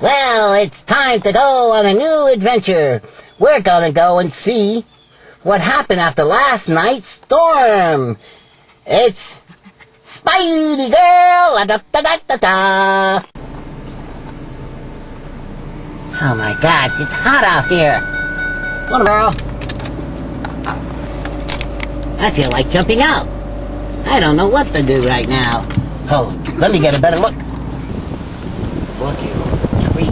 Well, it's time to go on a new adventure. We're gonna go and see what happened after last night's storm. It's Spida Girl! Da-da-da-da-da! Oh my God, it's hot out here. Come on, girl. I feel like jumping out. I don't know what to do right now. Oh, let me get a better look. Look at all the trees.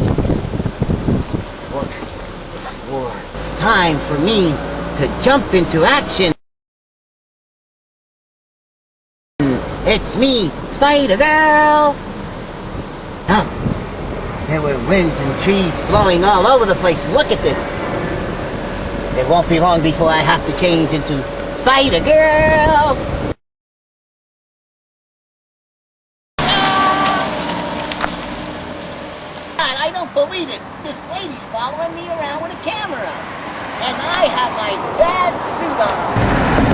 Look. It's time for me to jump into action. It's me, Spida Girl! Oh, there were winds and trees blowing all over the place. Look at this. It won't be long before I have to change into Spida Girl! God, I don't believe it. This lady's following me around with a camera. And I have my bad suit on.